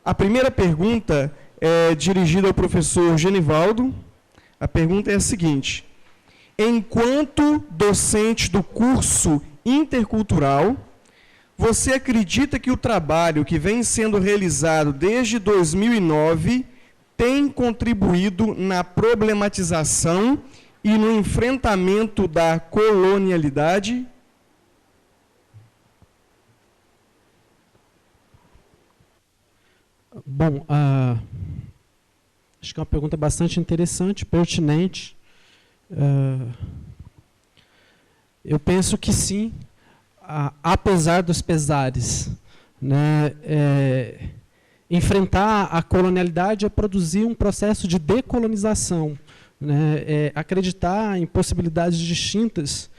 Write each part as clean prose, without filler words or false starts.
A primeira pergunta é dirigida ao professor Genivaldo. A pergunta é a seguinte: enquanto docente do curso intercultural, você acredita que o trabalho que vem sendo realizado desde 2009 tem contribuído na problematização e no enfrentamento da colonialidade? Bom, acho que é uma pergunta bastante interessante, pertinente. Eu penso que sim, apesar dos pesares, né, enfrentar a colonialidade é produzir um processo de decolonização, né, acreditar em possibilidades distintas.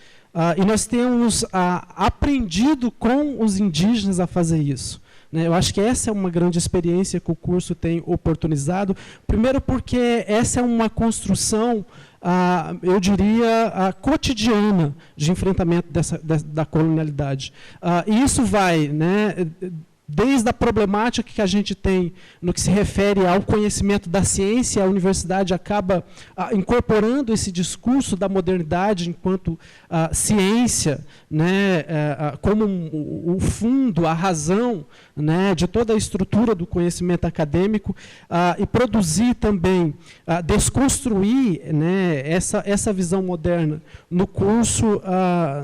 E nós temos aprendido com os indígenas a fazer isso. Eu acho que essa é uma grande experiência que o curso tem oportunizado. Primeiro porque essa é uma construção, eu diria, cotidiana de enfrentamento da colonialidade. E isso vai, né, desde a problemática que a gente tem no que se refere ao conhecimento da ciência, a universidade acaba incorporando esse discurso da modernidade enquanto ciência, né, como o fundo, a razão, né, de toda a estrutura do conhecimento acadêmico, e produzir também, desconstruir, né, essa visão moderna no curso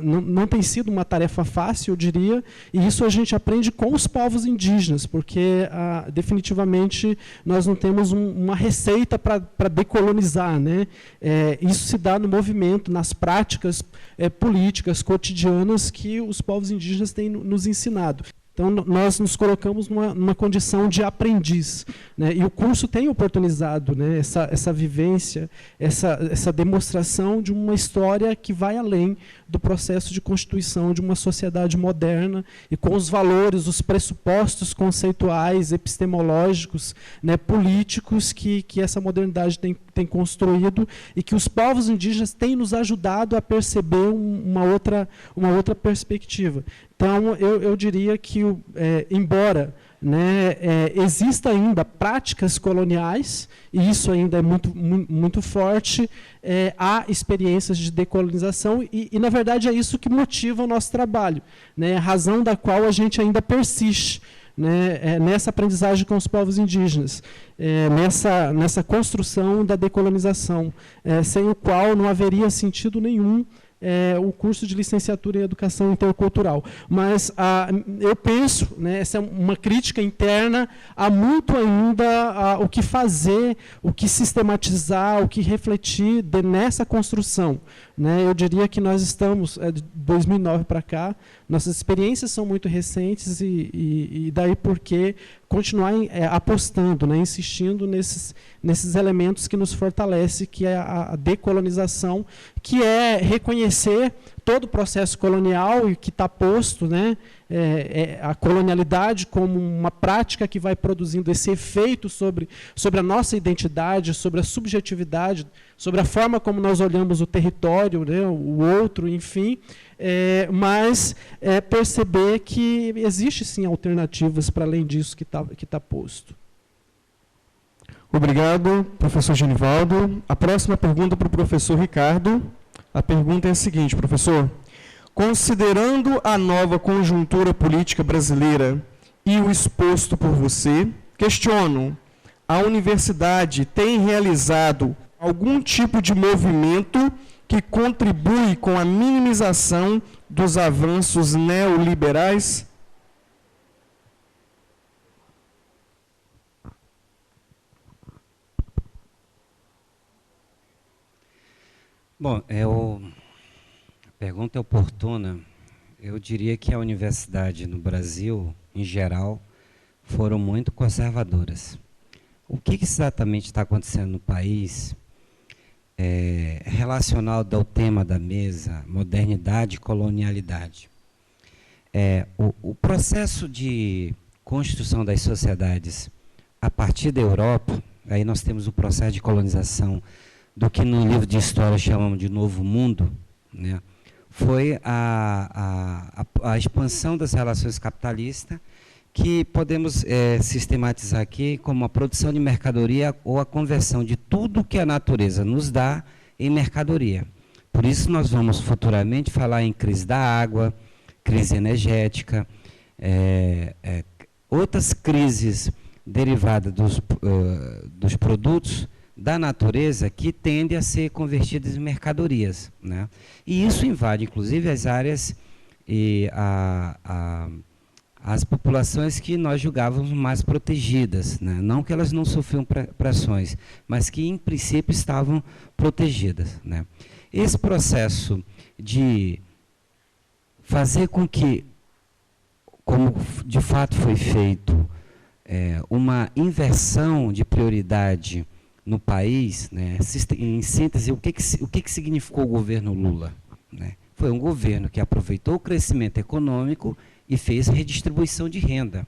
não tem sido uma tarefa fácil, eu diria, e isso a gente aprende com os povos indígenas, porque definitivamente nós não temos uma receita para decolonizar, né? Isso se dá no movimento, nas práticas políticas cotidianas que os povos indígenas têm nos ensinado. Então, nós nos colocamos numa condição de aprendiz, né? E o curso tem oportunizado, né, essa vivência, essa demonstração de uma história que vai além do processo de constituição de uma sociedade moderna e com os valores, os pressupostos conceituais, epistemológicos, né, políticos que essa modernidade tem construído e que os povos indígenas têm nos ajudado a perceber uma outra perspectiva. Então, eu diria que, embora, né, exista ainda práticas coloniais, e isso ainda é muito forte, há experiências de decolonização, e, na verdade, é isso que motiva o nosso trabalho, né, a razão da qual a gente ainda persiste, né, nessa aprendizagem com os povos indígenas, nessa construção da decolonização, sem o qual não haveria sentido nenhum o curso de licenciatura em Educação Intercultural. Mas eu penso, né, essa é uma crítica interna, há muito ainda o que fazer, o que sistematizar, o que refletir nessa construção. Né? Eu diria que nós estamos, de 2009 para cá, nossas experiências são muito recentes e daí porque continuar apostando, né, insistindo nesses elementos que nos fortalecem, que é a decolonização, que é reconhecer todo o processo colonial e que está posto, né, a colonialidade como uma prática que vai produzindo esse efeito sobre a nossa identidade, sobre a subjetividade, sobre a forma como nós olhamos o território, né, o outro, enfim, mas perceber que existe sim alternativas para além disso que tá posto. Obrigado, professor Genivaldo. A próxima pergunta para o professor Ricardo. A pergunta é a seguinte, professor: considerando a nova conjuntura política brasileira e o exposto por você, questiono, a universidade tem realizado algum tipo de movimento que contribui com a minimização dos avanços neoliberais? Bom, a pergunta é oportuna. Eu diria que a universidade no Brasil, em geral, foram muito conservadoras. O que exatamente está acontecendo no país, relacionado ao tema da mesa, modernidade e colonialidade? O processo de construção das sociedades a partir da Europa, aí nós temos o processo de colonização do que no livro de história chamamos de Novo Mundo, né? Foi a expansão das relações capitalistas que podemos sistematizar aqui como a produção de mercadoria ou a conversão de tudo que a natureza nos dá em mercadoria. Por isso nós vamos futuramente falar em crise da água, crise energética, outras crises derivadas dos produtos da natureza que tendem a ser convertidas em mercadorias, né? E isso invade, inclusive, as áreas e as populações que nós julgávamos mais protegidas, né? Não que elas não sofriam pressões, mas que, em princípio, estavam protegidas, né? Esse processo de fazer com que, como de fato foi feito, uma inversão de prioridade no país, né? Em síntese, o que significou o governo Lula, né? Foi um governo que aproveitou o crescimento econômico e fez redistribuição de renda.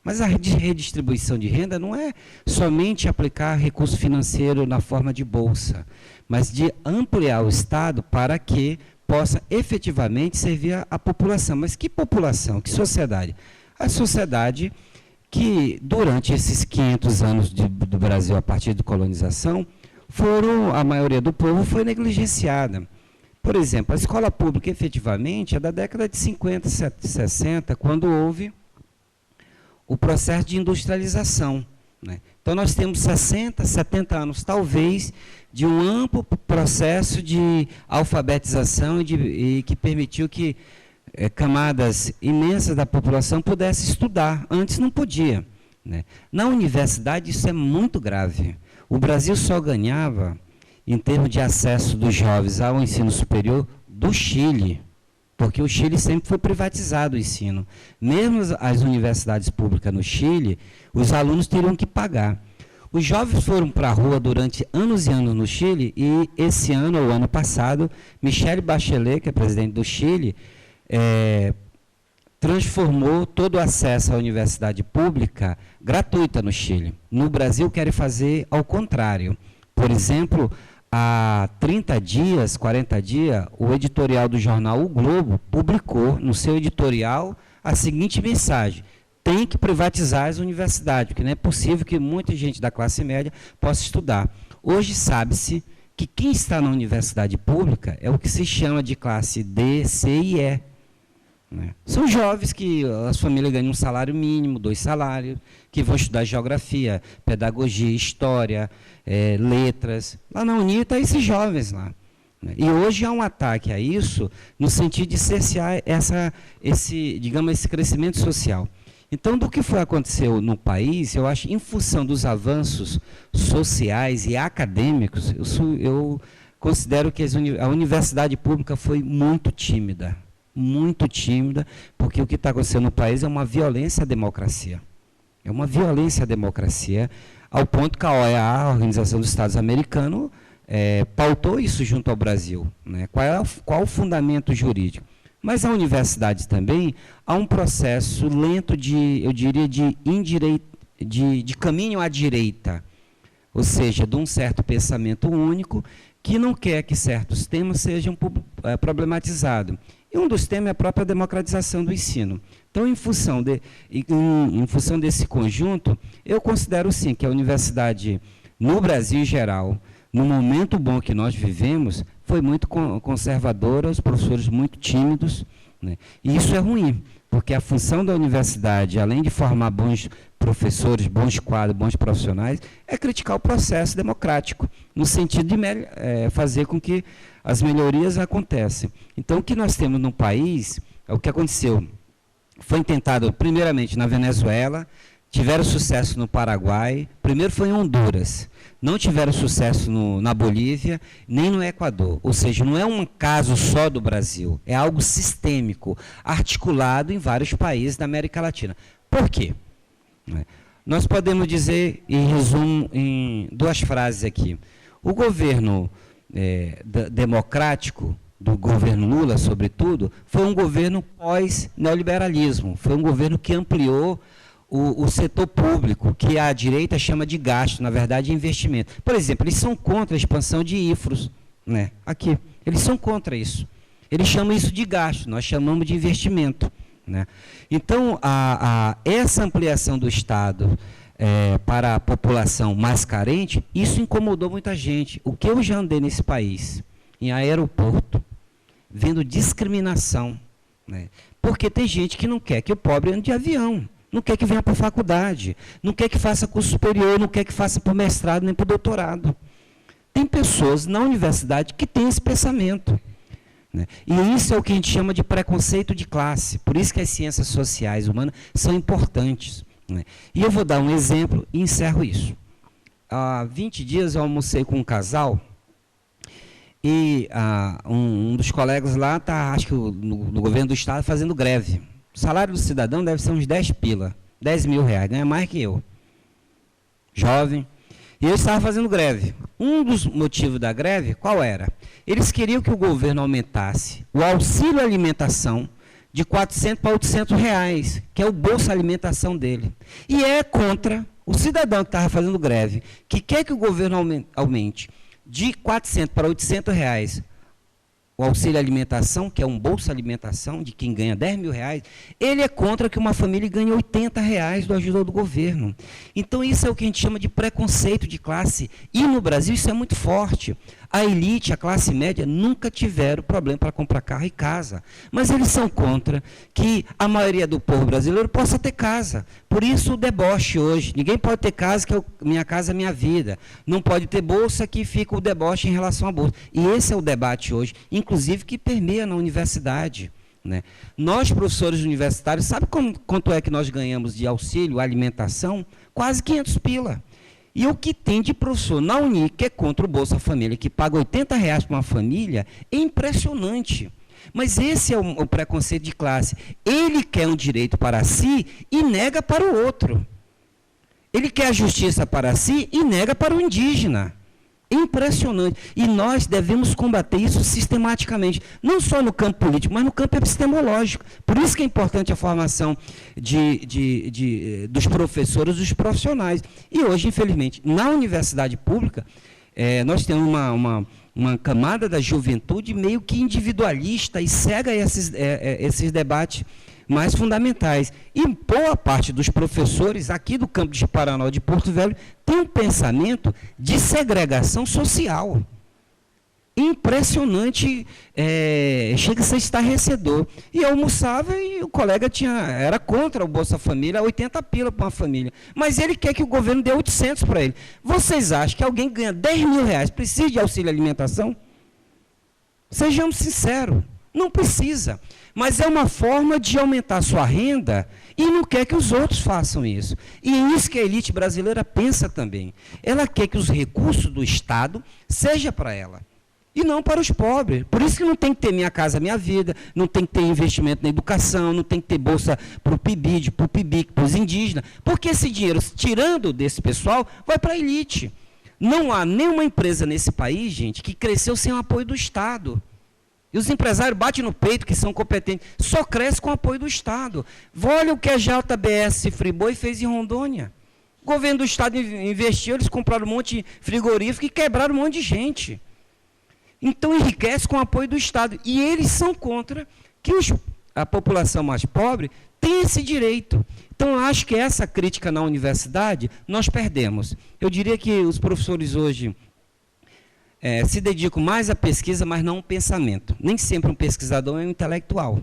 Mas a redistribuição de renda não é somente aplicar recurso financeiro na forma de bolsa, mas de ampliar o Estado para que possa efetivamente servir a população. Mas que população? Que sociedade? A sociedade que, durante esses 500 anos do Brasil, a partir da colonização, a maioria do povo foi negligenciada. Por exemplo, a escola pública, efetivamente, é da década de 50, 60, quando houve o processo de industrialização, né? Então, nós temos 60, 70 anos, talvez, de um amplo processo de alfabetização e que permitiu que camadas imensas da população pudessem estudar. Antes não podia, né? Na universidade, isso é muito grave. O Brasil só ganhava, em termos de acesso dos jovens ao ensino superior, do Chile, porque o Chile sempre foi privatizado o ensino. Mesmo as universidades públicas no Chile, os alunos teriam que pagar. Os jovens foram para a rua durante anos e anos no Chile, e esse ano, ou ano passado, Michelle Bachelet, que é presidente do Chile, transformou todo o acesso à universidade pública gratuita no Chile. No Brasil, querem fazer ao contrário. Por exemplo, há 30 dias, 40 dias, o editorial do jornal O Globo publicou no seu editorial a seguinte mensagem: tem que privatizar as universidades, porque não é possível que muita gente da classe média possa estudar. Hoje sabe-se que quem está na universidade pública é o que se chama de classe D, C e E, né? São jovens que as famílias ganham um salário mínimo, 2 salários, que vão estudar geografia, pedagogia, história, letras. Lá na UNI esses jovens lá, né? E hoje há um ataque a isso no sentido de cercear esse crescimento social. Então, do que aconteceu no país, eu acho, em função dos avanços sociais e acadêmicos, eu considero que a universidade pública foi muito tímida, porque o que está acontecendo no país é uma violência à democracia. É uma violência à democracia, ao ponto que a OEA, a Organização dos Estados Americanos, pautou isso junto ao Brasil, né? Qual o fundamento jurídico? Mas a universidade também há um processo lento eu diria, de caminho à direita, ou seja, de um certo pensamento único que não quer que certos temas sejam problematizados. E um dos temas é a própria democratização do ensino. Então, em função desse conjunto, eu considero sim que a universidade, no Brasil em geral, no momento bom que nós vivemos, foi muito conservadora, os professores muito tímidos, né? E isso é ruim, porque a função da universidade, além de formar bons professores, bons quadros, bons profissionais, é criticar o processo democrático, no sentido de fazer com que as melhorias aconteçam. Então, o que nós temos no país, o que aconteceu, foi tentado primeiramente na Venezuela, tiveram sucesso no Paraguai, primeiro foi em Honduras, não tiveram sucesso na Bolívia, nem no Equador. Ou seja, não é um caso só do Brasil, é algo sistêmico, articulado em vários países da América Latina. Por quê? Nós podemos dizer, em resumo, em 2 frases aqui. O governo democrático, do governo Lula, sobretudo, foi um governo pós-neoliberalismo, foi um governo que ampliou o setor público, que a direita chama de gasto, na verdade, investimento. Por exemplo, eles são contra a expansão de IFROS, né? Aqui, eles são contra isso. Eles chamam isso de gasto, nós chamamos de investimento, né? Então, essa ampliação do Estado para a população mais carente, isso incomodou muita gente. O que eu já andei nesse país, em aeroporto, vendo discriminação, né? Porque tem gente que não quer que o pobre ande de avião, não quer que venha para a faculdade, não quer que faça curso superior, não quer que faça para o mestrado nem para o doutorado. Tem pessoas na universidade que têm esse pensamento, né? E isso é o que a gente chama de preconceito de classe. Por isso que as ciências sociais humanas são importantes, né? E eu vou dar um exemplo e encerro isso. Há 20 dias eu almocei com um casal e um dos colegas lá está, acho que no governo do estado, fazendo greve. O salário do cidadão deve ser uns 10 pila, 10 mil reais, ganha mais que eu. Jovem. E eu estava fazendo greve. Um dos motivos da greve, qual era? Eles queriam que o governo aumentasse o auxílio alimentação de 400 para 800 reais, que é o Bolsa Alimentação dele. E é contra o cidadão que estava fazendo greve, que quer que o governo aumente de 400 para 800 reais o auxílio alimentação, que é um Bolsa Alimentação de quem ganha 10 mil reais, ele é contra que uma família ganhe 80 reais do ajuda do governo. Então isso é o que a gente chama de preconceito de classe. E no Brasil isso é muito forte. A elite, a classe média, nunca tiveram problema para comprar carro e casa. Mas eles são contra que a maioria do povo brasileiro possa ter casa. Por isso o deboche hoje. Ninguém pode ter casa, que minha casa é minha vida. Não pode ter bolsa, que fica o deboche em relação à bolsa. E esse é o debate hoje, inclusive que permeia na universidade, né? Nós, professores universitários, sabe quanto é que nós ganhamos de auxílio alimentação? Quase 500 pila. E o que tem de professor na Uni, que é contra o Bolsa Família, que paga 80 reais para uma família, é impressionante. Mas esse é o preconceito de classe. Ele quer um direito para si e nega para o outro. Ele quer a justiça para si e nega para o indígena. Impressionante. E nós devemos combater isso sistematicamente, não só no campo político, mas no campo epistemológico. Por isso que é importante a formação dos professores, dos profissionais. E hoje, infelizmente, na universidade pública, nós temos uma camada da juventude meio que individualista e cega a esses debates mais fundamentais. E boa parte dos professores aqui do campo de Paraná, de Porto Velho, tem um pensamento de segregação social. Impressionante, chega a ser estarrecedor. E eu almoçava e o colega era contra o Bolsa Família, 80 pila para uma família. Mas ele quer que o governo dê 800 para ele. Vocês acham que alguém ganha 10 mil reais precisa de auxílio alimentação? Sejamos sinceros, não precisa. Mas é uma forma de aumentar a sua renda e não quer que os outros façam isso. E é isso que a elite brasileira pensa também. Ela quer que os recursos do Estado sejam para ela e não para os pobres. Por isso que não tem que ter Minha Casa Minha Vida, não tem que ter investimento na educação, não tem que ter bolsa para o PIBID, para o PIBIC, para os indígenas, porque esse dinheiro, tirando desse pessoal, vai para a elite. Não há nenhuma empresa nesse país, gente, que cresceu sem o apoio do Estado. E os empresários batem no peito, que são competentes, só cresce com o apoio do Estado. Olha o que a JBS Friboi fez em Rondônia. O governo do Estado investiu, eles compraram um monte de frigorífico e quebraram um monte de gente. Então enriquece com o apoio do Estado. E eles são contra que a população mais pobre tenha esse direito. Então, eu acho que essa crítica na universidade, nós perdemos. Eu diria que os professores hoje se dedicam mais à pesquisa, mas não ao pensamento. Nem sempre um pesquisador é um intelectual,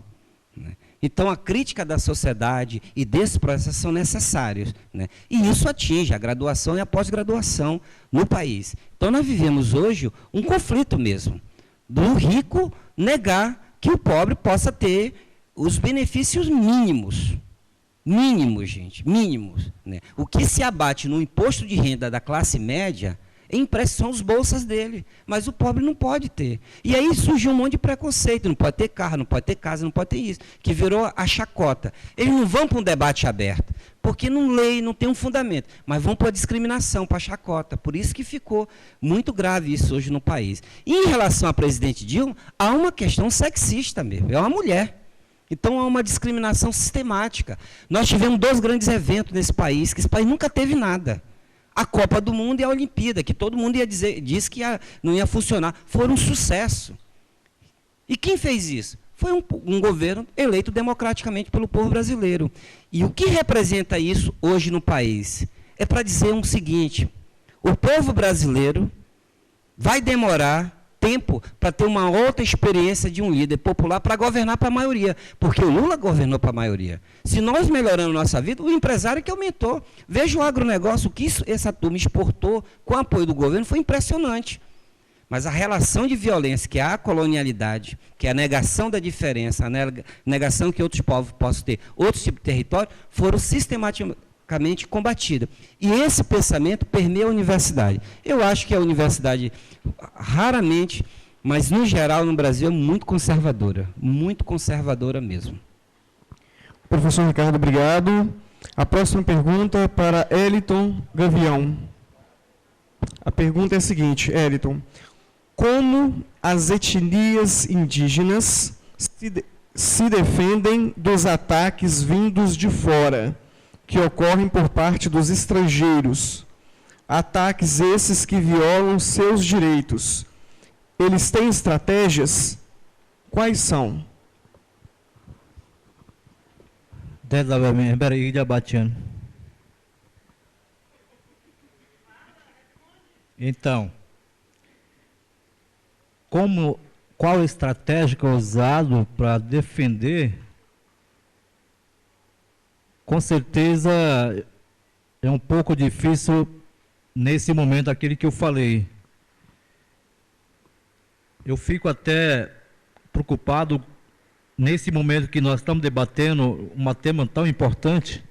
né? Então, a crítica da sociedade e desse processo são necessários, né? E isso atinge a graduação e a pós-graduação no país. Então, nós vivemos hoje um conflito mesmo, do rico negar que o pobre possa ter os benefícios mínimos. Mínimos, gente, mínimos, né? O que se abate no imposto de renda da classe média são os bolsas dele, mas o pobre não pode ter. E aí surgiu um monte de preconceito, não pode ter carro, não pode ter casa, não pode ter isso, que virou a chacota. Eles não vão para um debate aberto, porque não lei, não tem um fundamento, mas vão para a discriminação, para a chacota. Por isso que ficou muito grave isso hoje no país. E em relação à presidente Dilma, há uma questão sexista mesmo, é uma mulher. Então há uma discriminação sistemática. Nós tivemos 2 grandes eventos nesse país, que esse país nunca teve nada. A Copa do Mundo e a Olimpíada, que todo mundo disse que não ia funcionar. Foram um sucesso. E quem fez isso? foi um governo eleito democraticamente pelo povo brasileiro. E o que representa isso hoje no país? É para dizer o seguinte: o povo brasileiro vai demorar tempo para ter uma outra experiência de um líder popular para governar para a maioria, porque o Lula governou para a maioria. Se nós melhoramos nossa vida, o empresário que aumentou. Veja o agronegócio, o que essa turma exportou com o apoio do governo foi impressionante. Mas a relação de violência, que é a colonialidade, que é a negação da diferença, a negação que outros povos possam ter outros tipos de território, foram sistematicamente combatidas. E esse pensamento permeia a universidade. Eu acho que a universidade, raramente, mas no geral no Brasil, é muito conservadora mesmo. Professor Ricardo, obrigado. A próxima pergunta é para Eliton Gavião. A pergunta é a seguinte, Eliton: como as etnias indígenas se defendem dos ataques vindos de fora, que ocorrem por parte dos estrangeiros? Ataques esses que violam seus direitos. Eles têm estratégias? Quais são? Então, qual estratégia é usado para defender? Com certeza é um pouco difícil nesse momento aquele que eu falei. Eu fico até preocupado nesse momento que nós estamos debatendo um tema tão importante,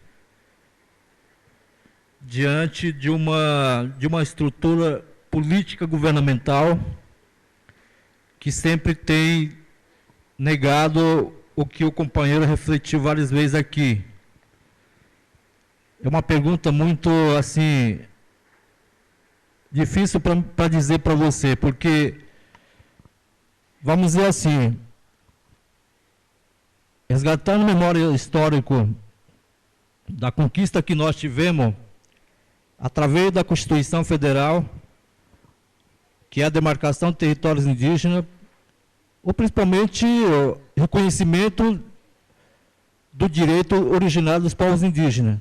diante de uma estrutura política governamental que sempre tem negado o que o companheiro refletiu várias vezes aqui. É uma pergunta muito, assim, difícil para dizer para você, porque, vamos dizer assim, resgatando a memória histórica da conquista que nós tivemos, através da Constituição Federal, que é a demarcação de territórios indígenas, ou principalmente o reconhecimento do direito originário dos povos indígenas.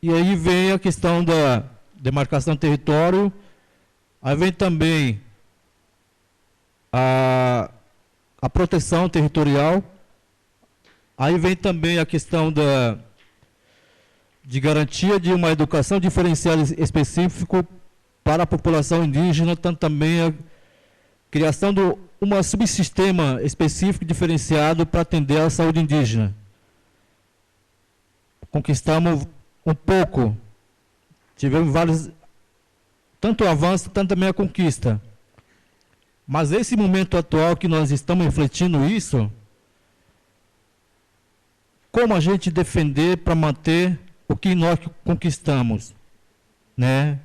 E aí vem a questão da demarcação do território, aí vem também a proteção territorial, aí vem também a questão de garantia de uma educação diferenciada específica para a população indígena, tanto também a criação de um subsistema específico diferenciado para atender à saúde indígena. Conquistamos um pouco, tivemos vários, tanto o avanço, tanto também a conquista. Mas esse momento atual que nós estamos refletindo isso, como a gente defender para manter o que nós conquistamos, né?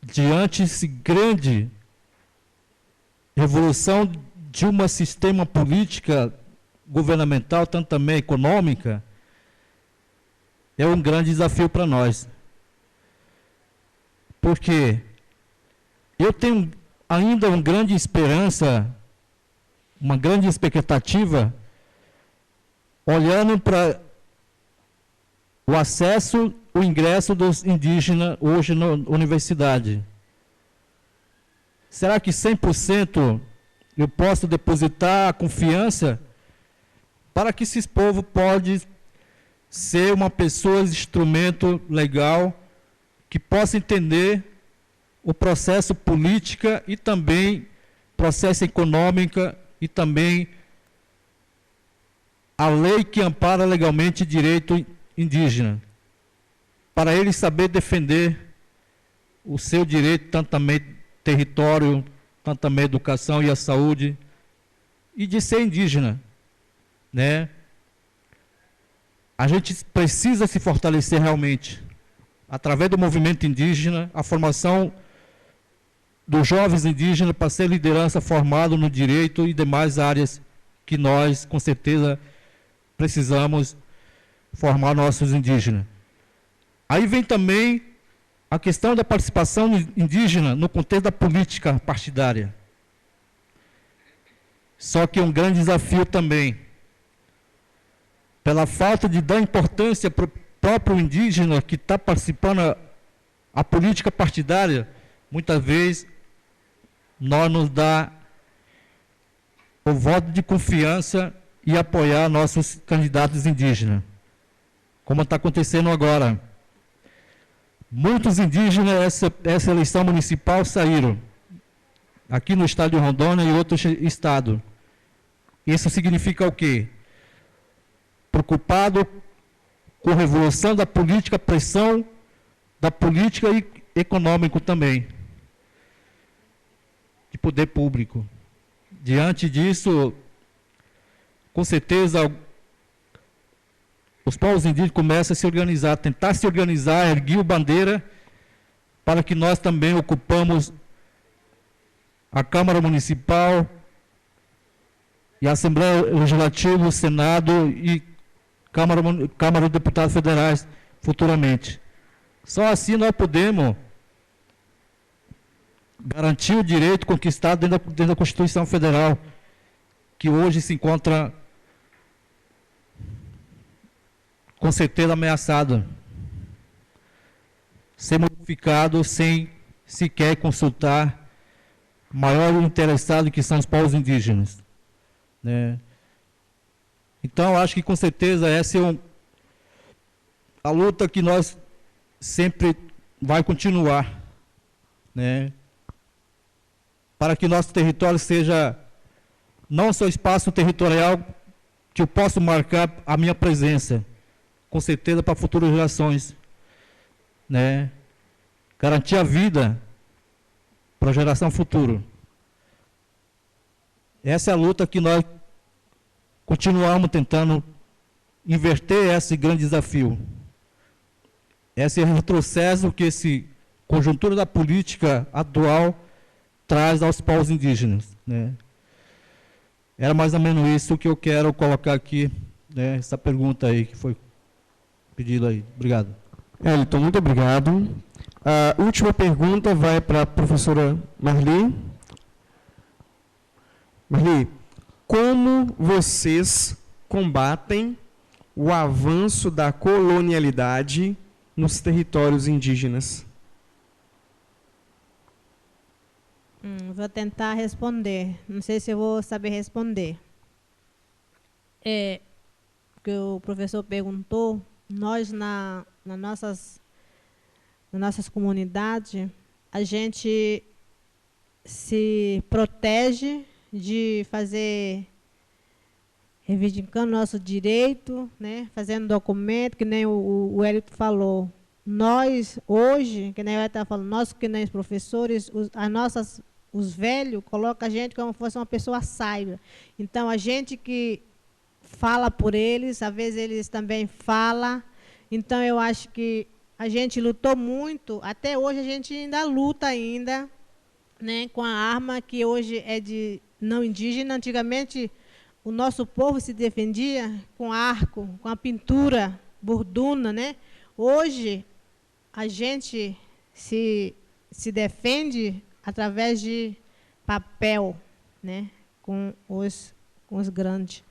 Diante desse grande revolução de um sistema política governamental, tanto também econômica, é um grande desafio para nós. Porque eu tenho ainda uma grande esperança, uma grande expectativa, olhando para o acesso, o ingresso dos indígenas hoje na universidade. Será que 100% eu posso depositar a confiança para que esses povos podem ser uma pessoa, instrumento legal, que possa entender o processo político e também processo econômico e também a lei que ampara legalmente o direito indígena, para ele saber defender o seu direito, tanto também território, tanto também educação e a saúde, e de ser indígena, né? A gente precisa se fortalecer realmente, através do movimento indígena, a formação dos jovens indígenas para ser liderança formada no direito e demais áreas que nós, com certeza, precisamos formar nossos indígenas. Aí vem também a questão da participação indígena no contexto da política partidária. Só que é um grande desafio também. Pela falta de dar importância para o próprio indígena que está participando a política partidária, muitas vezes nós nos dá o voto de confiança e apoiar nossos candidatos indígenas, como está acontecendo agora. Muitos indígenas, essa eleição municipal, saíram, aqui no estado de Rondônia e outros estados. Isso significa o quê? Preocupado com a revolução da política, pressão da política e econômico também, de poder público. Diante disso, com certeza, os povos indígenas começam a se organizar, tentar se organizar, erguer a bandeira, para que nós também ocupamos a Câmara Municipal e a Assembleia Legislativa, o Senado e Câmara de Deputados Federais futuramente. Só assim nós podemos garantir o direito conquistado dentro da Constituição Federal, que hoje se encontra com certeza ameaçado, ser modificado sem sequer consultar o maior interessado, que são os povos indígenas, né? Então, acho que com certeza essa é a luta que nós sempre vai continuar, né? Para que nosso território seja não só espaço territorial que eu possa marcar a minha presença, com certeza para futuras gerações, né? Garantir a vida para a geração futura. Essa é a luta que nós continuamos tentando inverter esse grande desafio. Esse retrocesso que esse conjuntura da política atual traz aos povos indígenas, né? Era mais ou menos isso que eu quero colocar aqui, né? Essa pergunta aí que foi pedida aí. Obrigado. Elton, muito obrigado. A última pergunta vai para a professora Marli. Marli, como vocês combatem o avanço da colonialidade nos territórios indígenas? Vou tentar responder. Não sei se eu vou saber responder. Que o professor perguntou, nós nas nossas comunidades, a gente se protege de fazer, reivindicando nosso direito, né, fazendo documento, que nem o Hélito falou. Nós, hoje, que nem o Hélito estava falando, nós que nem os professores, os velhos colocam a gente como se fosse uma pessoa saiba. Então, a gente que fala por eles, às vezes eles também falam. Então, eu acho que a gente lutou muito, até hoje a gente ainda luta ainda, né, com a arma que hoje é de não indígena. Antigamente, o nosso povo se defendia com arco, com a pintura borduna, né? Hoje, a gente se defende através de papel, né, com os grandes.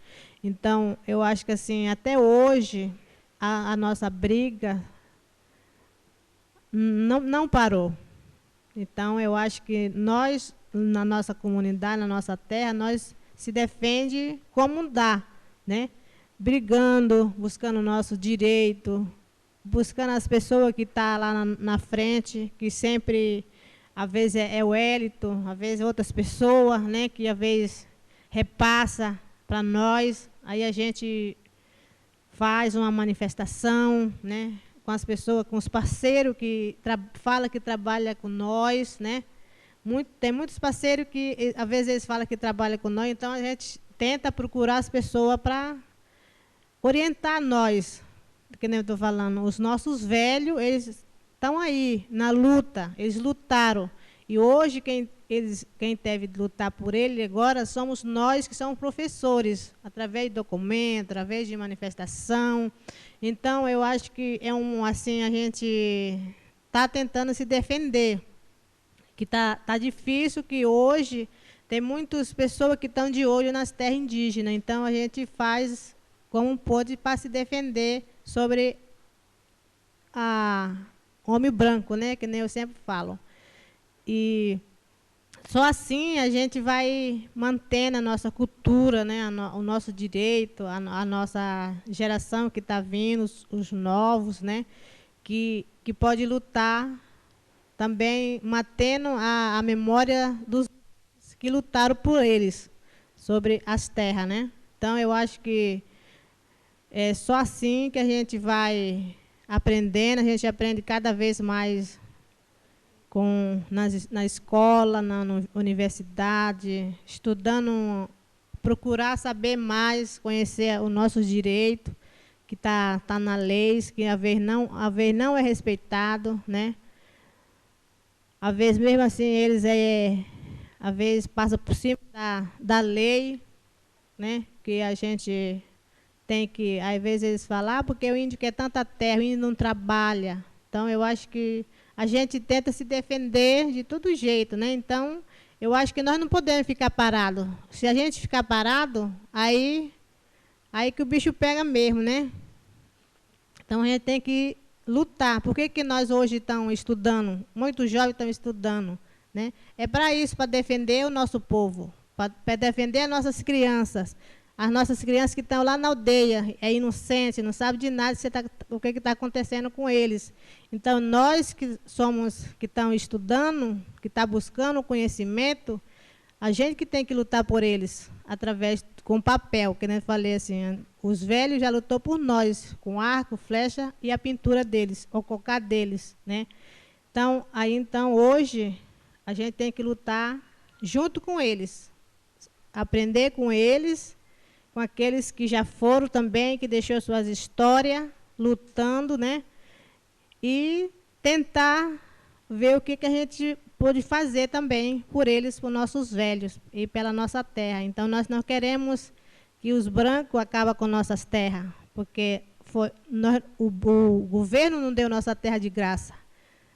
Então, eu acho que assim, até hoje, a nossa briga não parou. Então, eu acho que nós, na nossa comunidade, na nossa terra, nós se defende como dá, né? Brigando, buscando o nosso direito, buscando as pessoas que estão lá na frente, que sempre, às vezes é o Hélito, às vezes outras pessoas, né, que às vezes repassa para nós, aí a gente faz uma manifestação, né, com as pessoas, com os parceiros que falam que trabalham com nós, né? Tem muitos parceiros que, às vezes, eles falam que trabalham com nós, então a gente tenta procurar as pessoas para orientar nós, que nem eu estou falando. Os nossos velhos, eles estão aí, na luta, eles lutaram. E hoje, quem teve de lutar por ele, agora somos nós que somos professores, através de documento, através de manifestação. Então, eu acho que assim, a gente está tentando se defender, que tá difícil, que hoje tem muitas pessoas que estão de olho nas terras indígenas, então a gente faz como pode para se defender sobre a homem branco, né, que nem eu sempre falo. E só assim a gente vai mantendo a nossa cultura, né, o nosso direito, a nossa geração que está vindo, os novos, né, que pode lutar também, mantendo a memória dos que lutaram por eles, sobre as terras, né? Então, eu acho que é só assim que a gente vai aprendendo, a gente aprende cada vez mais na escola, na universidade, estudando, procurar saber mais, conhecer o nosso direito, que tá na lei, que a vez não é respeitado, né? Às vezes, mesmo assim, eles às vezes passam por cima da lei, né? Que a gente tem que, às vezes eles falam, porque o índio quer tanta terra, o índio não trabalha. Então, eu acho que a gente tenta se defender de todo jeito, né? Então, eu acho que nós não podemos ficar parados. Se a gente ficar parado, aí que o bicho pega mesmo, né? Então, a gente tem que lutar. Por que nós hoje estamos estudando? Muitos jovens estão estudando, né? É para isso, para defender o nosso povo, para defender as nossas crianças que estão lá na aldeia, é inocente, não sabe de nada o que está acontecendo com eles. Então, nós que estamos estudando, que estamos buscando o conhecimento, a gente que tem que lutar por eles, com papel, que nem eu falei assim, os velhos já lutou por nós, com arco, flecha e a pintura deles, o cocá deles, né? Então, hoje, a gente tem que lutar junto com eles, aprender com eles, com aqueles que já foram também, que deixou suas histórias, lutando, né? E tentar ver o que a gente pode fazer também por eles, por nossos velhos e pela nossa terra. Então, nós não queremos que os brancos acabem com nossas terras, porque o governo não deu nossa terra de graça.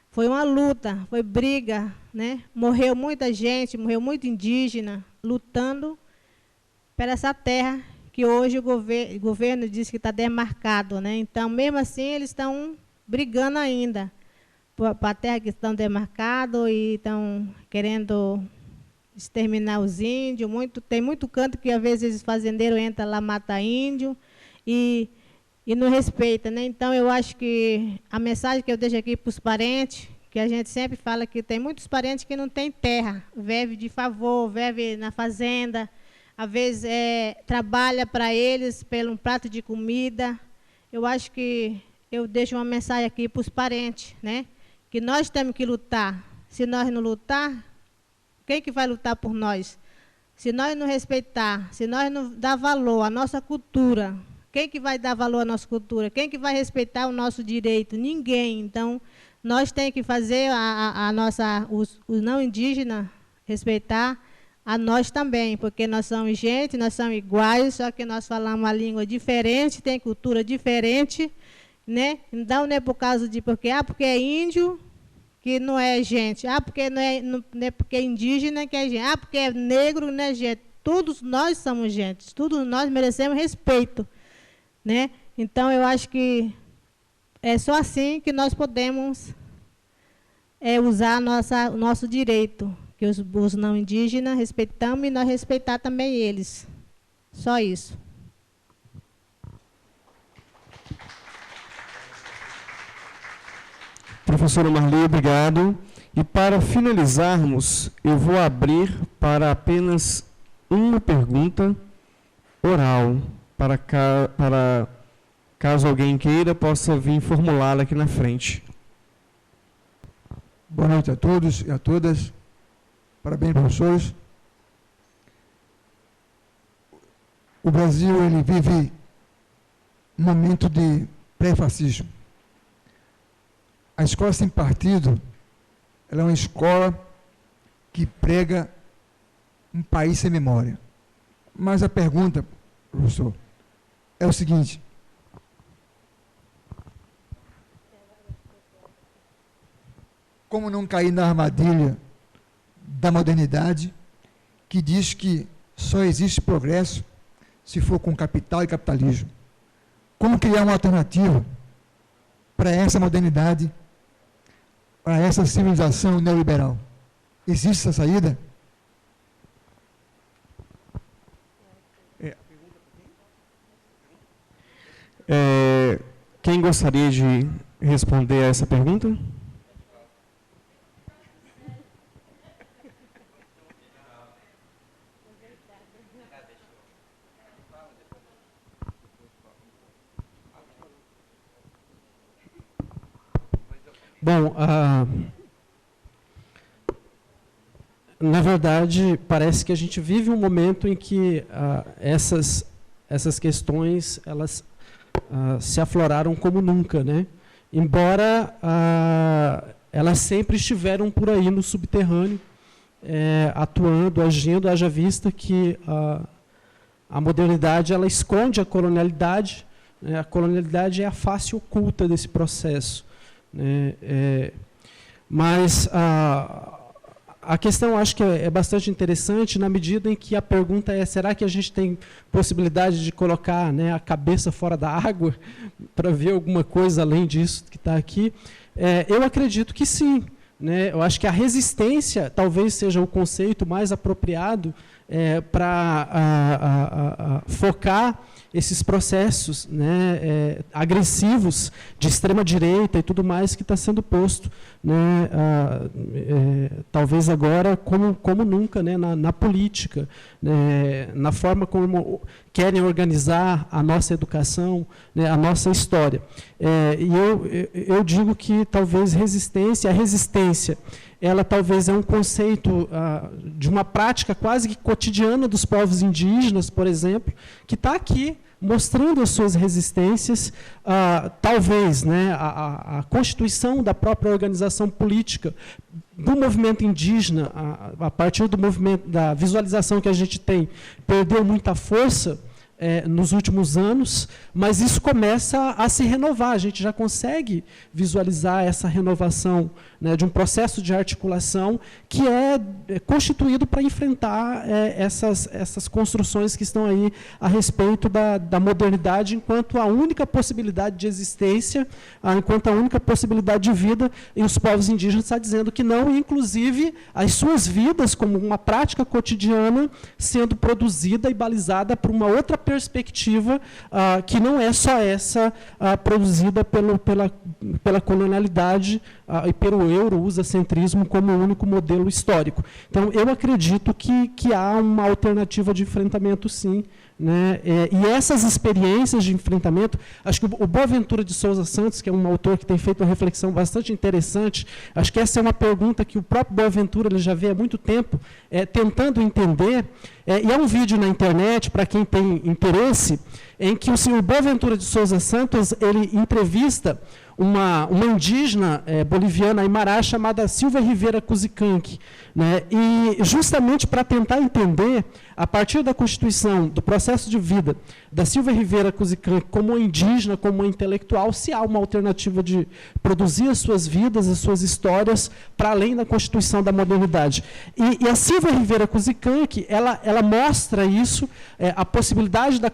Foi uma luta, foi briga, né? Morreu muita gente, morreu muito indígena, lutando por essa terra que hoje o governo diz que está demarcado, né? Então, mesmo assim, eles estão brigando ainda para a terra que estão demarcados e estão querendo exterminar os índios. Tem muito canto que, às vezes, os fazendeiros entram lá, matam índio e não respeita, né? Então, eu acho que a mensagem que eu deixo aqui para os parentes, que a gente sempre fala que tem muitos parentes que não têm terra, vive de favor, vive na fazenda, às vezes trabalha para eles pelo um prato de comida. Eu acho que eu deixo uma mensagem aqui para os parentes, né? Que nós temos que lutar. Se nós não lutar, quem que vai lutar por nós? Se nós não respeitar, se nós não dar valor à nossa cultura, quem que vai dar valor à nossa cultura? Quem que vai respeitar o nosso direito? Ninguém. Então, nós temos que fazer os não indígenas respeitar a nós também, porque nós somos gente, nós somos iguais, só que nós falamos uma língua diferente, tem cultura diferente, né? Então, não é por causa de porque é índio que não é gente, porque não é porque é indígena que é gente, porque é negro não é gente. Todos nós somos gente, todos nós merecemos respeito, né? Então, eu acho que é só assim que nós podemos usar o nosso direito, que os não indígenas respeitamos e nós respeitar também eles. Só isso. Professora Marli, obrigado. E para finalizarmos, eu vou abrir para apenas uma pergunta oral, para caso alguém queira, possa vir formulá-la aqui na frente. Boa noite a todos e a todas. Parabéns, professores. O Brasil ele vive um momento de pré-fascismo. A escola sem partido, ela é uma escola que prega um país sem memória. Mas a pergunta, professor, é o seguinte: como não cair na armadilha da modernidade que diz que só existe progresso se for com capital e capitalismo. Como criar uma alternativa para essa modernidade, para essa civilização neoliberal? Existe essa saída? Quem gostaria de responder a essa pergunta? Bom, na verdade, parece que a gente vive um momento em que essas questões elas se afloraram como nunca, né? Embora elas sempre estiveram por aí no subterrâneo, atuando, agindo, haja vista que a modernidade ela esconde a colonialidade, né? A colonialidade é a face oculta desse processo. Mas a questão, acho que é bastante interessante na medida em que a pergunta é: será que a gente tem possibilidade de colocar, né, a cabeça fora da água para ver alguma coisa além disso que está aqui? Eu acredito que sim, né? Eu acho que a resistência talvez seja o conceito mais apropriado para focar esses processos, né, agressivos de extrema-direita e tudo mais que está sendo posto, né, talvez agora como nunca, né, na política, né, na forma como querem organizar a nossa educação, né, a nossa história. E eu digo que talvez a resistência, ela talvez é um conceito de uma prática quase que cotidiana dos povos indígenas, por exemplo, que está aqui mostrando as suas resistências. Talvez, né, a constituição da própria organização política do movimento indígena, a partir do movimento, da visualização que a gente tem, perdeu muita força nos últimos anos, mas isso começa a se renovar. A gente já consegue visualizar essa renovação, né, de um processo de articulação que é constituído para enfrentar essas construções que estão aí a respeito da modernidade enquanto a única possibilidade de existência, enquanto a única possibilidade de vida, e os povos indígenas estão dizendo que não, e inclusive as suas vidas como uma prática cotidiana sendo produzida e balizada por uma outra perspectiva que não é só essa produzida pela colonialidade e pelo eurocentrismo como único modelo histórico. Então, eu acredito que há uma alternativa de enfrentamento, sim, né? E essas experiências de enfrentamento, acho que o Boaventura de Souza Santos, que é um autor que tem feito uma reflexão bastante interessante, acho que essa é uma pergunta que o próprio Boaventura ele já vê há muito tempo, tentando entender, e é um vídeo na internet, para quem tem interesse, em que o senhor Boaventura de Souza Santos ele entrevista uma indígena boliviana aimara chamada Silvia Rivera Cusicanqui, né? E justamente para tentar entender, a partir da constituição, do processo de vida da Silvia Rivera Cusicanqui como indígena, como intelectual, se há uma alternativa de produzir as suas vidas, as suas histórias, para além da constituição da modernidade. E a Silvia Rivera Cusicanqui, ela mostra isso, a possibilidade da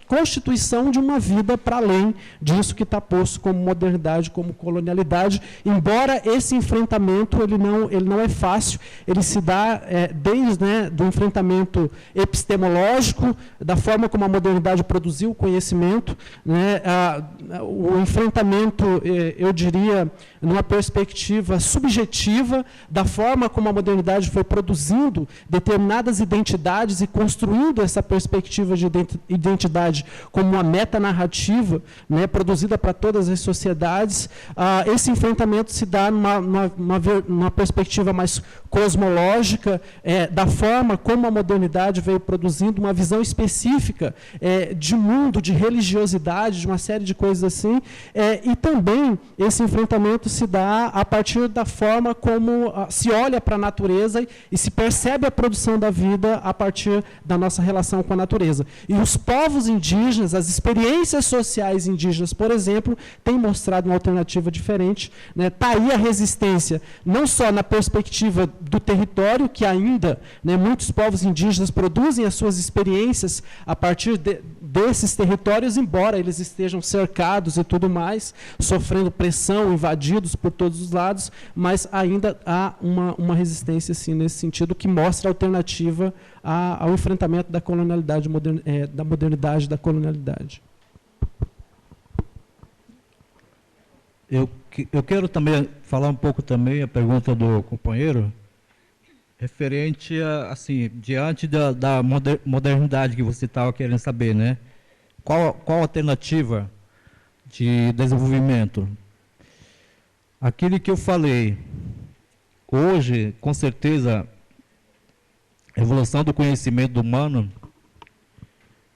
constituição de uma vida para além disso que está posto como modernidade, como colonialidade, embora esse enfrentamento ele não é fácil, ele se dá desde, né, do enfrentamento epistemológico, da forma como a modernidade produziu o conhecimento, né, o enfrentamento, eu diria, numa perspectiva subjetiva, da forma como a modernidade foi produzindo determinadas identidades e construindo essa perspectiva de identidade como uma metanarrativa, né, produzida para todas as sociedades. Esse enfrentamento se dá numa perspectiva mais cosmológica, da forma como a modernidade veio produzindo uma visão específica de mundo, de religiosidade, de uma série de coisas assim, e também esse enfrentamento se dá a partir da forma como se olha para a natureza e se percebe a produção da vida a partir da nossa relação com a natureza. E os povos indígenas, as experiências sociais indígenas, por exemplo, têm mostrado uma alternativa diferente. Está aí a resistência, não só na perspectiva do território, que ainda, né, muitos povos indígenas produzem as suas experiências a partir desses territórios, embora eles estejam cercados e tudo mais, sofrendo pressão, invadidos por todos os lados, mas ainda há uma resistência assim, nesse sentido, que mostra a alternativa ao enfrentamento da colonialidade, da modernidade, da colonialidade. Eu quero também falar um pouco também, a pergunta do companheiro, referente a, assim, diante da modernidade que você estava querendo saber, né? Qual a alternativa de desenvolvimento? Aquilo que eu falei, hoje, com certeza, a evolução do conhecimento humano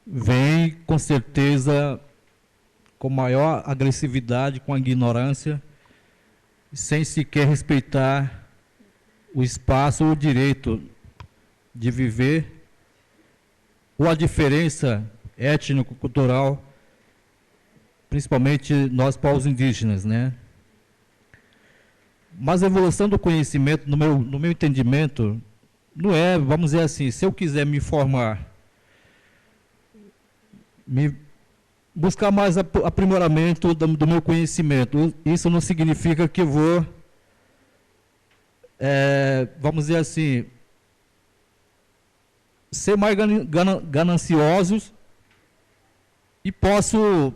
vem, com certeza, com maior agressividade, com a ignorância, sem sequer respeitar o espaço, o direito de viver, ou a diferença étnico-cultural, principalmente nós, povos indígenas, né? Mas a evolução do conhecimento, no meu entendimento, não é, vamos dizer assim, se eu quiser me formar, buscar mais aprimoramento do meu conhecimento, isso não significa que eu vou, vamos dizer assim, ser mais gananciosos e posso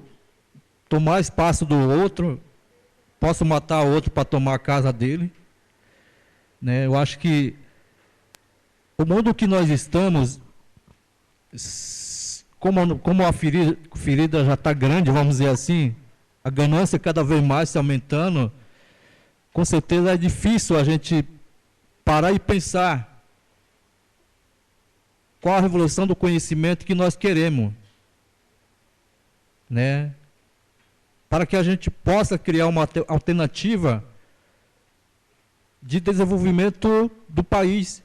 tomar espaço do outro, posso matar o outro para tomar a casa dele, né? Eu acho que o mundo que nós estamos, como a ferida já está grande, vamos dizer assim, a ganância cada vez mais se aumentando, com certeza é difícil a gente parar e pensar qual a revolução do conhecimento que nós queremos, né? Para que a gente possa criar uma alternativa de desenvolvimento do país,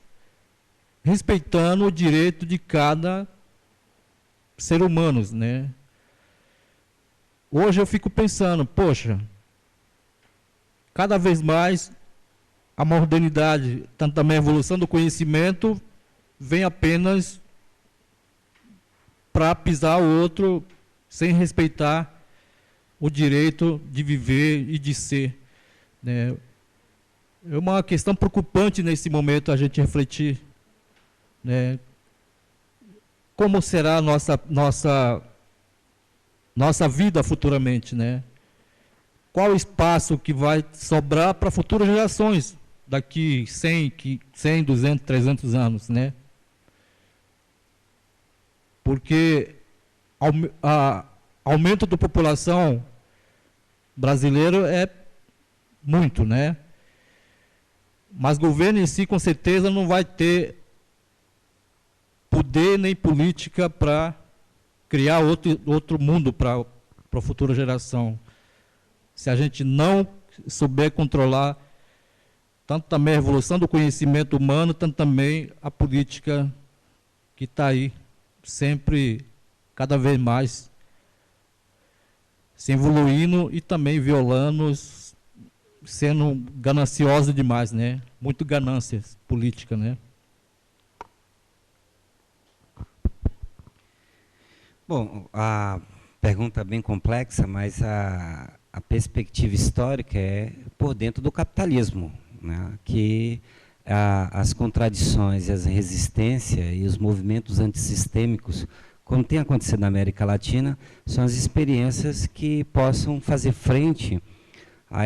respeitando o direito de cada ser humano, né? Hoje eu fico pensando, poxa, cada vez mais a modernidade, tanto também a evolução do conhecimento, vem apenas para pisar o outro sem respeitar o direito de viver e de ser, né? É uma questão preocupante nesse momento a gente refletir, né? Como será a nossa vida futuramente, né? Qual o espaço que vai sobrar para futuras gerações, daqui 100, 200, 300 anos, né? Porque aumento da população brasileiro é muito, né? Mas o governo em si, com certeza, não vai ter poder nem política para criar outro mundo para a futura geração. Se a gente não souber controlar tanto também a evolução do conhecimento humano, tanto também a política que está aí, sempre, cada vez mais, se evoluindo e também violando, sendo ganancioso demais, né? Muito ganância política, né? Bom, a pergunta é bem complexa, mas a perspectiva histórica é por dentro do capitalismo, né? Que as contradições, as resistências e os movimentos antissistêmicos, como tem acontecido na América Latina, são as experiências que possam fazer frente a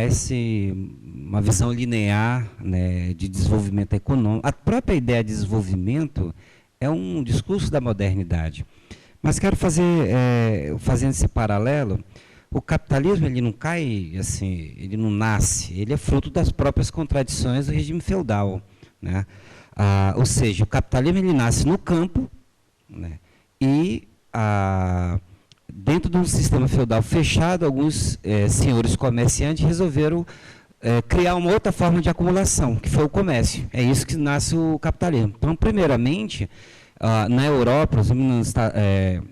uma visão linear, né, de desenvolvimento econômico. A própria ideia de desenvolvimento é um discurso da modernidade. Mas quero fazendo esse paralelo, o capitalismo ele não cai assim, ele não nasce, ele é fruto das próprias contradições do regime feudal, né? Ou seja, o capitalismo ele nasce no campo, né? E dentro de um sistema feudal fechado, alguns senhores comerciantes resolveram criar uma outra forma de acumulação, que foi o comércio. É isso que nasce o capitalismo. Então, primeiramente, na Europa,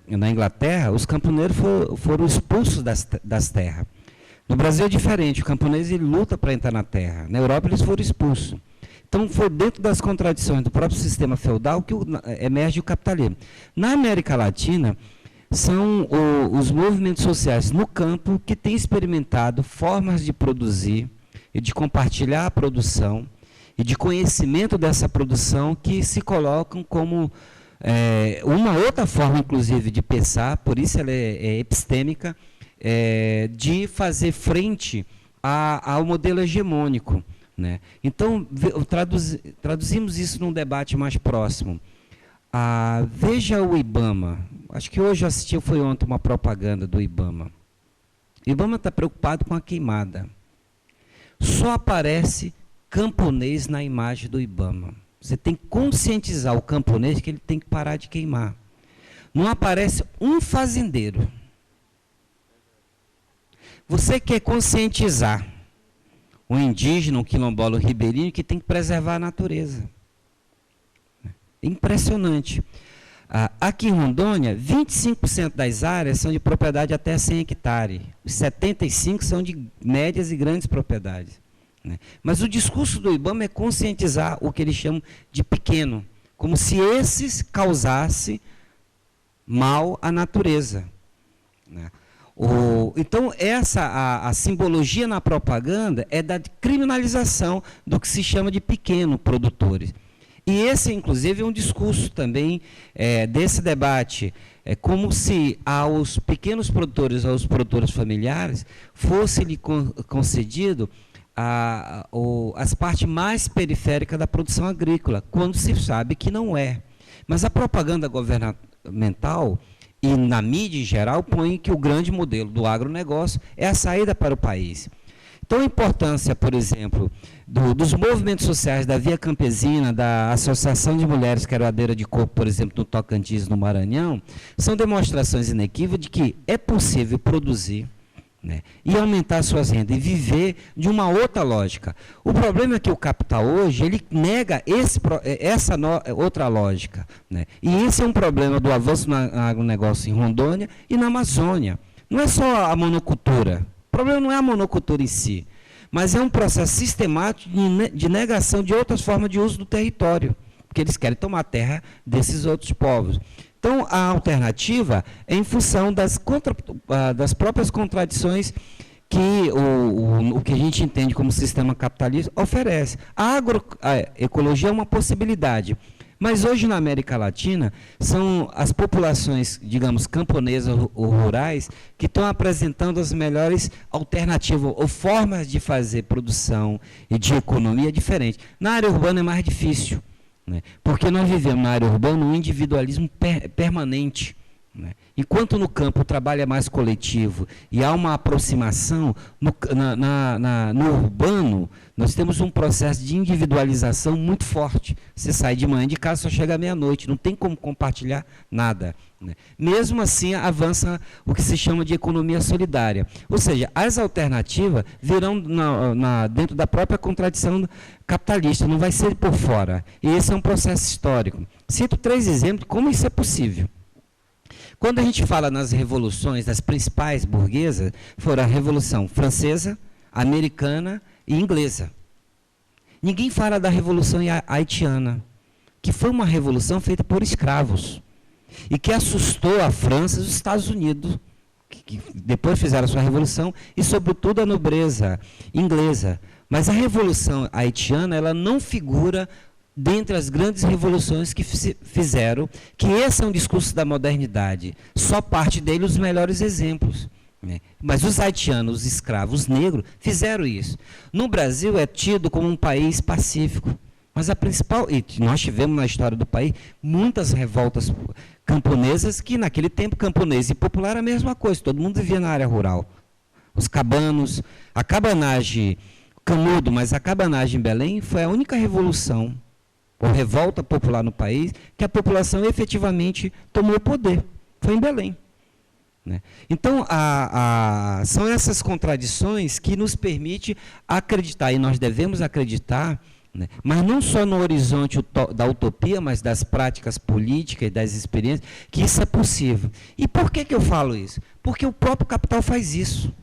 na Inglaterra, os camponeros foram expulsos das terras. No Brasil é diferente, o camponês ele luta para entrar na terra. Na Europa eles foram expulsos. Então, foi dentro das contradições do próprio sistema feudal que emerge o capitalismo. Na América Latina, são os movimentos sociais no campo que têm experimentado formas de produzir e de compartilhar a produção e de conhecimento dessa produção que se colocam como uma outra forma, inclusive, de pensar, por isso ela é epistêmica, de fazer frente ao modelo hegemônico, né? Então, traduzimos isso num debate mais próximo. Veja o IBAMA. Acho que hoje eu foi ontem uma propaganda do IBAMA. O IBAMA está preocupado com a queimada. Só aparece camponês na imagem do IBAMA. Você tem que conscientizar o camponês que ele tem que parar de queimar. Não aparece um fazendeiro. Você quer conscientizar o indígena, o quilombola, o ribeirinho, que tem que preservar a natureza. Impressionante. Aqui em Rondônia, 25% das áreas são de propriedade até 100 hectares. Os 75% são de médias e grandes propriedades, né? Mas o discurso do IBAMA é conscientizar o que eles chamam de pequeno, como se esses causassem mal à natureza, né? Então, a simbologia na propaganda é da criminalização do que se chama de pequeno produtores. E esse, inclusive, é um discurso também desse debate. É como se aos pequenos produtores, aos produtores familiares, fosse-lhe concedido as partes mais periféricas da produção agrícola, quando se sabe que não é. Mas a propaganda governamental e na mídia em geral põe que o grande modelo do agronegócio é a saída para o país. Então, a importância, por exemplo, dos movimentos sociais da Via Campesina, da Associação de Mulheres Queiroadeira de Coco, por exemplo, no Tocantins, no Maranhão, são demonstrações inequívocas de que é possível produzir, né, e aumentar suas rendas e viver de uma outra lógica. O problema é que o capital hoje, ele nega essa outra lógica, né? E esse é um problema do avanço no agronegócio em Rondônia e na Amazônia. Não é só a monocultura. O problema não é a monocultura em si, mas é um processo sistemático de negação de outras formas de uso do território, porque eles querem tomar a terra desses outros povos. Então, a alternativa é em função das próprias contradições que o que a gente entende como sistema capitalista oferece. A agroecologia é uma possibilidade, mas hoje na América Latina são as populações, digamos, camponesas ou rurais que estão apresentando as melhores alternativas ou formas de fazer produção e de economia diferentes. Na área urbana é mais difícil, né? Porque nós vivemos na área urbana um individualismo permanente, né? Enquanto no campo o trabalho é mais coletivo e há uma aproximação, no urbano nós temos um processo de individualização muito forte. Você sai de manhã de casa, só chega à meia-noite, não tem como compartilhar nada, né? Mesmo assim, avança o que se chama de economia solidária. Ou seja, as alternativas virão dentro da própria contradição capitalista, não vai ser por fora. E esse é um processo histórico. Cito 3 exemplos de como isso é possível. Quando a gente fala nas revoluções, das principais burguesas, foram a Revolução Francesa, Americana e Inglesa. Ninguém fala da Revolução Haitiana, que foi uma revolução feita por escravos e que assustou a França e os Estados Unidos, que depois fizeram a sua revolução, e sobretudo a nobreza inglesa. Mas a Revolução Haitiana, ela não figura dentre as grandes revoluções que fizeram, que esse é um discurso da modernidade, só parte dele os melhores exemplos, né? Mas os haitianos, os escravos, os negros, fizeram isso. No Brasil é tido como um país pacífico, mas a principal, e nós tivemos na história do país, muitas revoltas camponesas, que naquele tempo camponês e popular era a mesma coisa, todo mundo vivia na área rural. Os cabanos, a cabanagem, Canudo, mas a cabanagem em Belém foi a única revolução ou revolta popular no país, que a população efetivamente tomou o poder. Foi em Belém, né? Então, são essas contradições que nos permitem acreditar, e nós devemos acreditar, né? Mas não só no horizonte da utopia, mas das práticas políticas e das experiências, que isso é possível. E por que eu falo isso? Porque o próprio capital faz isso.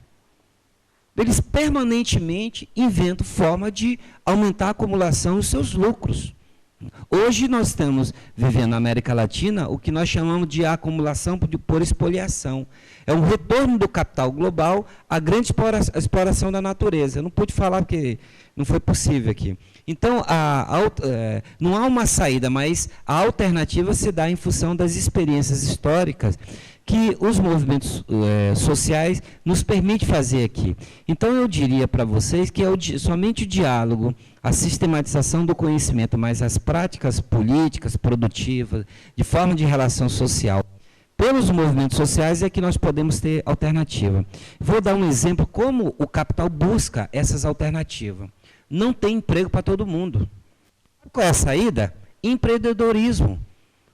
Eles permanentemente inventam forma de aumentar a acumulação dos seus lucros. Hoje nós estamos vivendo na América Latina o que nós chamamos de acumulação por expoliação. É um retorno do capital global à grande exploração da natureza. Eu não pude falar porque não foi possível aqui. Então, não há uma saída, mas a alternativa se dá em função das experiências históricas que os movimentos sociais nos permitem fazer aqui. Então, eu diria para vocês que somente o diálogo, a sistematização do conhecimento, mas as práticas políticas, produtivas, de forma de relação social, pelos movimentos sociais, é que nós podemos ter alternativa. Vou dar um exemplo como o capital busca essas alternativas. Não tem emprego para todo mundo. Qual é a saída? Empreendedorismo.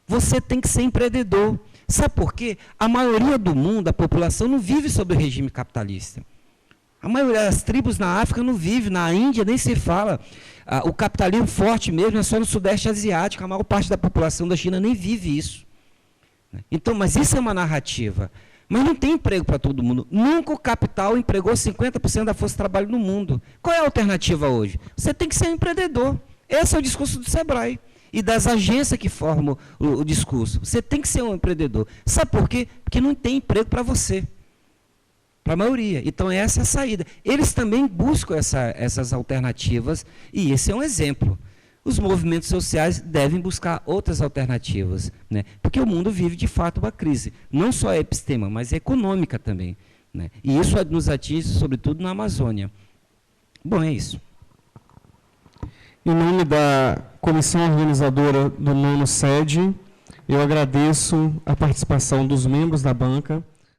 Você tem que ser empreendedor. Sabe por quê? A maioria do mundo, a população, não vive sob o regime capitalista. A maioria das tribos na África não vive, na Índia nem se fala. O capitalismo forte mesmo é só no Sudeste Asiático, a maior parte da população da China nem vive isso. Então, mas isso é uma narrativa. Mas não tem emprego para todo mundo. Nunca o capital empregou 50% da força de trabalho no mundo. Qual é a alternativa hoje? Você tem que ser um empreendedor. Esse é o discurso do Sebrae e das agências que formam o discurso. Você tem que ser um empreendedor. Sabe por quê? Porque não tem emprego para você. Para a maioria. Então, essa é a saída. Eles também buscam essas alternativas e esse é um exemplo. Os movimentos sociais devem buscar outras alternativas, né? Porque o mundo vive, de fato, uma crise. Não só epistema, mas econômica também, né? E isso nos atinge, sobretudo, na Amazônia. Bom, é isso. Em nome da comissão organizadora do 9º SED, eu agradeço a participação dos membros da banca,